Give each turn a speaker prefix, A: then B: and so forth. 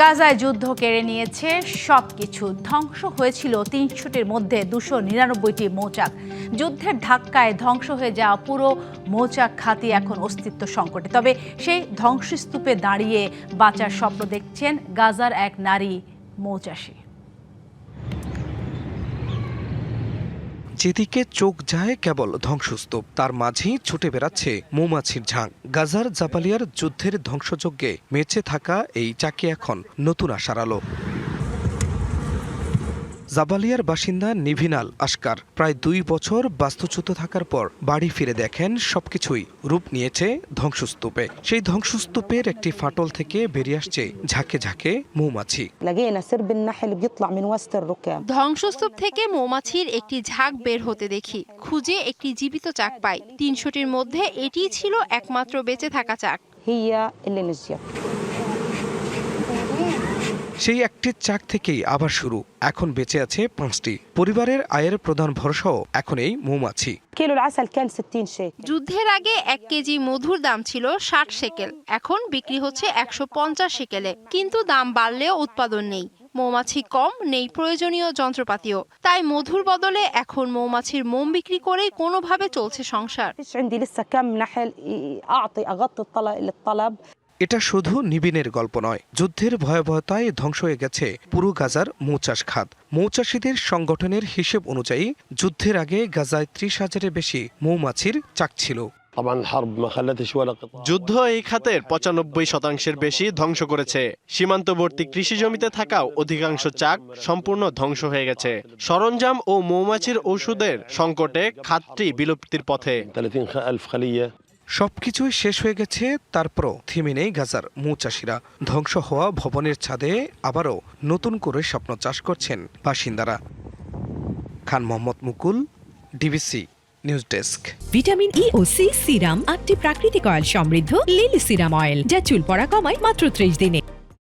A: গাজায় যুদ্ধ কেড়ে নিয়েছে সবকিছু। ধ্বংস হয়েছিল ৩০০টির মধ্যে ২৯৯টি মৌচাক। যুদ্ধের ধাক্কায় ধ্বংস হয়ে যাওয়া পুরো মৌচাক খাতি এখন অস্তিত্ব সংকটে। তবে সেই ধ্বংসস্তূপে দাঁড়িয়ে বাঁচার স্বপ্ন দেখছেন গাজার এক নারী মৌচাষী।
B: যেদিকে চোখ যায় কেবল ধ্বংসস্তূপ, তার মাঝেই ছুটে বেড়াচ্ছে মৌমাছির ঝাঁক। গাজার জাবালিয়ার যুদ্ধের ধ্বংসযজ্ঞে বেঁচে থাকা এই চাকি এখন নতুন আশার আলো। জাবালিয়ার বাসিন্দা নিভিনাল আশকার প্রায় ২ বছর বাস্তুচ্যুত থাকার পর বাড়ি ফিরে দেখেন সবকিছুই রূপ নিয়েছে ধ্বংসস্তূপে। সেই ধ্বংসস্তূপের একটি ফাটল থেকে বেরিয়ে আসছে ঝাঁকে ঝাঁকে মৌমাছি।
C: ধ্বংসস্তূপ থেকে মৌমাছির একটি ঝাঁক বের হতে দেখি, খুঁজে একটি জীবিত চাক পাই। ৩০০টির মধ্যে এটিই ছিল একমাত্র বেঁচে থাকা চাক।
B: সেই একটি চাক থেকেই আবার শুরু। এখন বেঁচে আছে ৫টি। পরিবারের আয়ের প্রধান ভরসাও এখন এই মৌমাছি।
C: যুদ্ধের আগে ১ কেজি মধুর দাম ছিল ৬০ শেকেল, এখন বিক্রি হচ্ছে ১৫০ শেকেলে। কিন্তু দাম বাড়লেও উৎপাদন নেই, মৌমাছি কম, নেই প্রয়োজনীয় যন্ত্রপাতিও। তাই মধুর বদলে এখন মৌমাছির মোম বিক্রি করেই কোনোভাবে চলছে সংসার।
B: এটা শুধু নিবিনের গল্প নয়, যুদ্ধের ভয়াবহতায় ধ্বংস হয়ে গেছে পুরো গাজার মৌচাষ খাত। মৌচাষীদের সংগঠনের হিসেব অনুযায়ী যুদ্ধের আগে গাজায় ৩০,০০০-এর বেশি মৌমাছির চাক ছিল।
D: যুদ্ধ এই খাতের ৯৫% বেশি ধ্বংস করেছে। সীমান্তবর্তী কৃষি জমিতে থাকাও অধিকাংশ চাক সম্পূর্ণ ধ্বংস হয়ে গেছে। সরঞ্জাম ও মৌমাছির ওষুধের সংকটে খাতটি বিলুপ্তির পথে।
B: সবকিছুই শেষ হয়ে গেছে, তারপরও থেমে নেই গাজার মৌচাষীরা। ধ্বংস হওয়া ভবনের ছাদে আবারও নতুন করে স্বপ্ন চাষ করছেন বাসিন্দারা। Khan Mohammad Mukul, DBC news desk.
E: Vitamin E ও সি সিরাম ৮টি প্রাকৃতিক অয়েল সমৃদ্ধ লিলি সিরাম অয়েল, যা চুল পড়া কমায় মাত্র ৩০ দিনে।